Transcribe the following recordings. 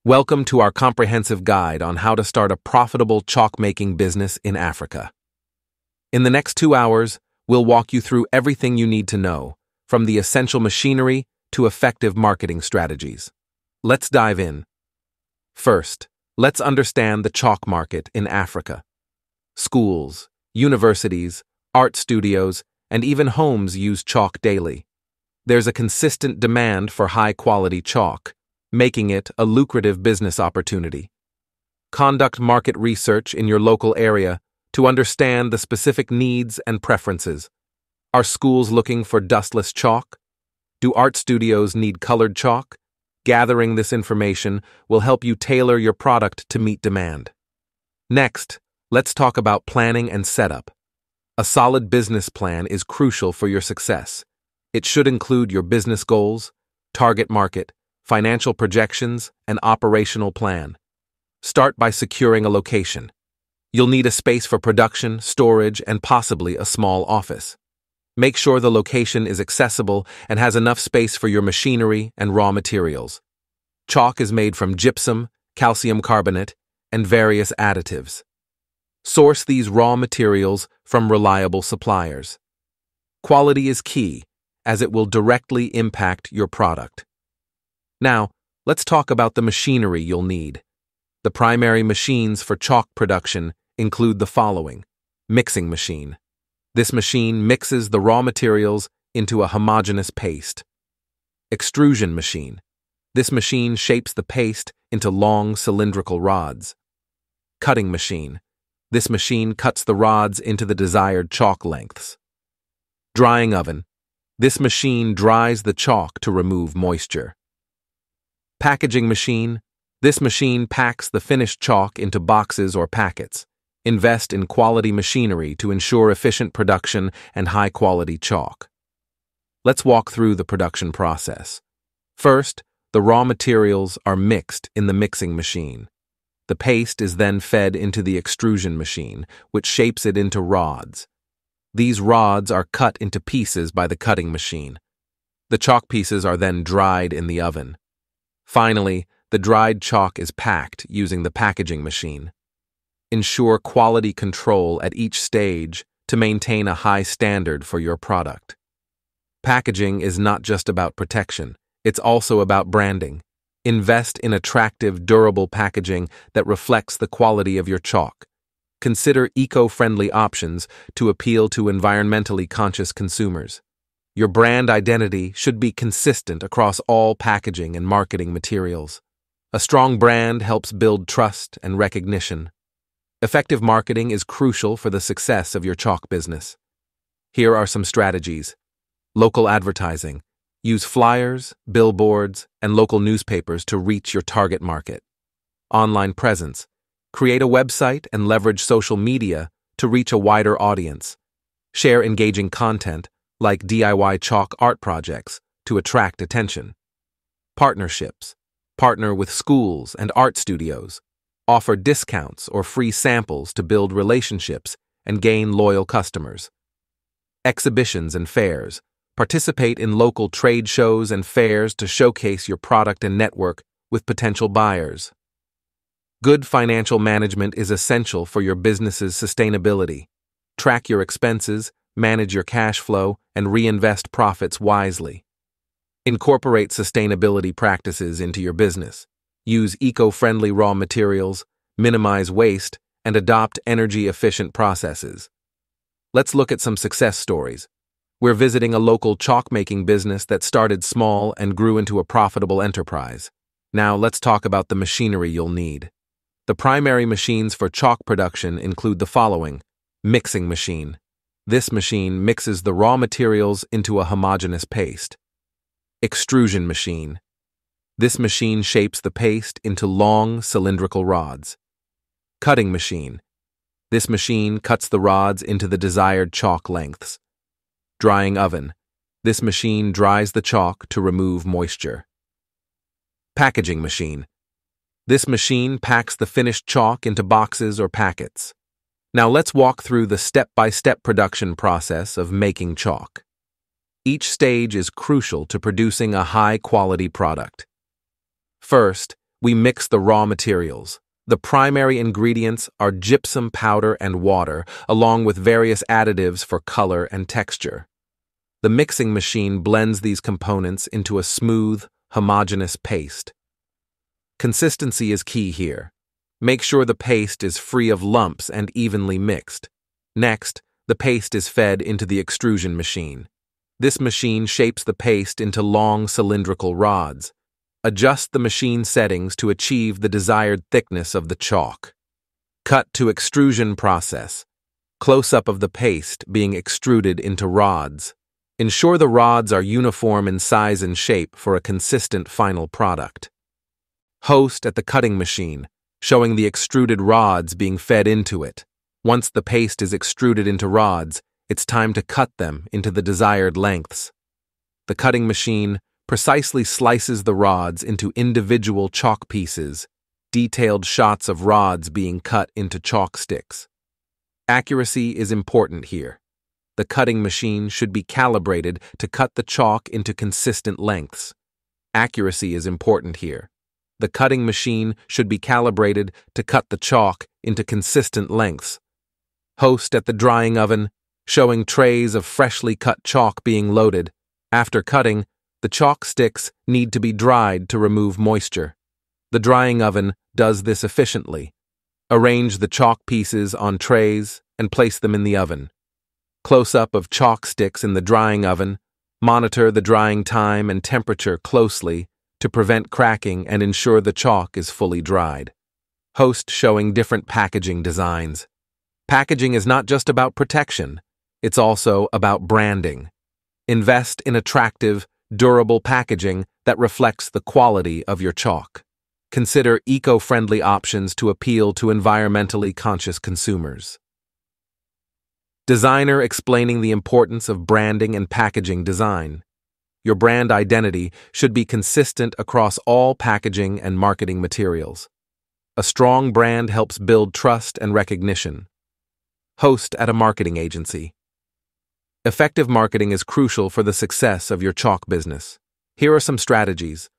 Welcome to our comprehensive guide on how to start a profitable chalk-making business in Africa. In the next 2 hours, we'll walk you through everything you need to know, from the essential machinery to effective marketing strategies. Let's dive in. First, let's understand the chalk market in Africa. Schools, universities, art studios, and even homes use chalk daily. There's a consistent demand for high-quality chalk, making it a lucrative business opportunity. Conduct market research in your local area to understand the specific needs and preferences. Are schools looking for dustless chalk? Do art studios need colored chalk? Gathering this information will help you tailor your product to meet demand. Next, let's talk about planning and setup. A solid business plan is crucial for your success. It should include your business goals, target market, financial projections, and operational plan. Start by securing a location. You'll need a space for production, storage, and possibly a small office. Make sure the location is accessible and has enough space for your machinery and raw materials. Chalk is made from gypsum, calcium carbonate, and various additives. Source these raw materials from reliable suppliers. Quality is key, as it will directly impact your product. Now, let's talk about the machinery you'll need. The primary machines for chalk production include the following. Mixing machine. This machine mixes the raw materials into a homogeneous paste. Extrusion machine. This machine shapes the paste into long cylindrical rods. Cutting machine. This machine cuts the rods into the desired chalk lengths. Drying oven. This machine dries the chalk to remove moisture. Packaging machine. This machine packs the finished chalk into boxes or packets. Invest in quality machinery to ensure efficient production and high-quality chalk. Let's walk through the production process. First, the raw materials are mixed in the mixing machine. The paste is then fed into the extrusion machine, which shapes it into rods. These rods are cut into pieces by the cutting machine. The chalk pieces are then dried in the oven. Finally, the dried chalk is packed using the packaging machine. Ensure quality control at each stage to maintain a high standard for your product. Packaging is not just about protection, it's also about branding. Invest in attractive, durable packaging that reflects the quality of your chalk. Consider eco-friendly options to appeal to environmentally conscious consumers. Your brand identity should be consistent across all packaging and marketing materials. A strong brand helps build trust and recognition. Effective marketing is crucial for the success of your chalk business. Here are some strategies. Local advertising. Use flyers, billboards, and local newspapers to reach your target market. Online presence. Create a website and leverage social media to reach a wider audience. Share engaging content, like DIY chalk art projects, to attract attention. Partnerships. Partner with schools and art studios. Offer discounts or free samples to build relationships and gain loyal customers. Exhibitions and fairs. Participate in local trade shows and fairs to showcase your product and network with potential buyers. Good financial management is essential for your business's sustainability. Track your expenses, manage your cash flow, and reinvest profits wisely. Incorporate sustainability practices into your business. Use eco-friendly raw materials, minimize waste, and adopt energy-efficient processes. Let's look at some success stories. We're visiting a local chalk-making business that started small and grew into a profitable enterprise. Now let's talk about the machinery you'll need. The primary machines for chalk production include the following. Mixing machine. This machine mixes the raw materials into a homogeneous paste. Extrusion machine. This machine shapes the paste into long cylindrical rods. Cutting machine. This machine cuts the rods into the desired chalk lengths. Drying oven. This machine dries the chalk to remove moisture. Packaging machine. This machine packs the finished chalk into boxes or packets. Now let's walk through the step-by-step production process of making chalk. Each stage is crucial to producing a high-quality product. First, we mix the raw materials. The primary ingredients are gypsum powder and water, along with various additives for color and texture. The mixing machine blends these components into a smooth, homogeneous paste. Consistency is key here. Make sure the paste is free of lumps and evenly mixed. Next, the paste is fed into the extrusion machine. This machine shapes the paste into long cylindrical rods. Adjust the machine settings to achieve the desired thickness of the chalk. Cut to extrusion process. Close-up of the paste being extruded into rods. Ensure the rods are uniform in size and shape for a consistent final product. Host at the cutting machine, showing the extruded rods being fed into it. Once the paste is extruded into rods, it's time to cut them into the desired lengths. The cutting machine precisely slices the rods into individual chalk pieces, detailed shots of rods being cut into chalk sticks. Accuracy is important here. The cutting machine should be calibrated to cut the chalk into consistent lengths. Accuracy is important here. The cutting machine should be calibrated to cut the chalk into consistent lengths. Host at the drying oven, showing trays of freshly cut chalk being loaded. After cutting, the chalk sticks need to be dried to remove moisture. The drying oven does this efficiently. Arrange the chalk pieces on trays and place them in the oven. Close-up of chalk sticks in the drying oven. Monitor the drying time and temperature closely to prevent cracking and ensure the chalk is fully dried. Host showing different packaging designs. Packaging is not just about protection, it's also about branding. Invest in attractive, durable packaging that reflects the quality of your chalk. Consider eco-friendly options to appeal to environmentally conscious consumers. Designer explaining the importance of branding and packaging design. Your brand identity should be consistent across all packaging and marketing materials. A strong brand helps build trust and recognition. Host at a marketing agency. Effective marketing is crucial for the success of your chalk business. Here are some strategies.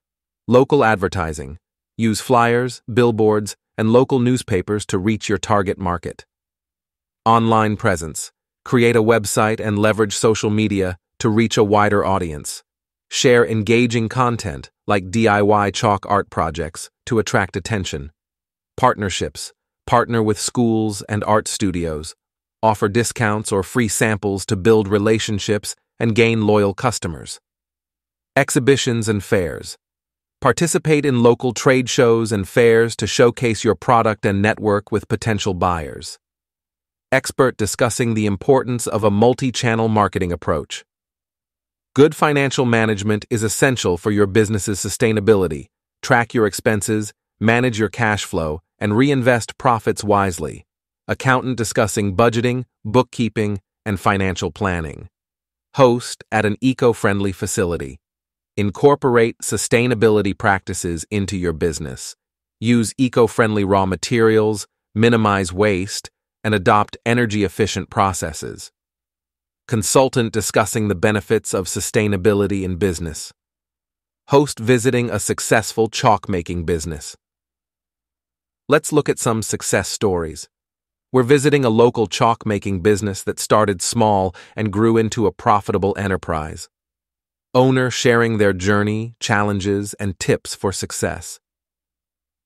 Local advertising. Use flyers, billboards, and local newspapers to reach your target market. Online presence. Create a website and leverage social media to reach a wider audience. Share engaging content like DIY chalk art projects to attract attention. Partnerships. Partner with schools and art studios. Offer discounts or free samples to build relationships and gain loyal customers. Exhibitions and fairs. Participate in local trade shows and fairs to showcase your product and network with potential buyers. Expert discussing the importance of a multi-channel marketing approach. Good financial management is essential for your business's sustainability. Track your expenses, manage your cash flow, and reinvest profits wisely. Accountant discussing budgeting, bookkeeping, and financial planning. Host at an eco-friendly facility. Incorporate sustainability practices into your business. Use eco-friendly raw materials, minimize waste, and adopt energy-efficient processes. Consultant discussing the benefits of sustainability in business. Host visiting a successful chalk-making business. Let's look at some success stories. We're visiting a local chalk-making business that started small and grew into a profitable enterprise. Owner sharing their journey, challenges, and tips for success.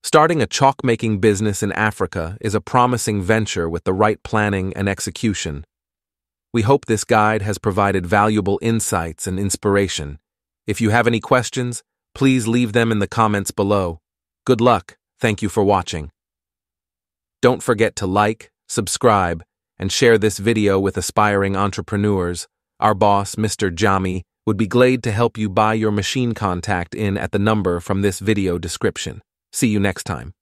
Starting a chalk-making business in Africa is a promising venture with the right planning and execution. We hope this guide has provided valuable insights and inspiration. If you have any questions, please leave them in the comments below. Good luck. Thank you for watching. Don't forget to like, subscribe, and share this video with aspiring entrepreneurs. Our boss, Mr. Jami, would be glad to help you buy your machine contact in at the number from this video description. See you next time.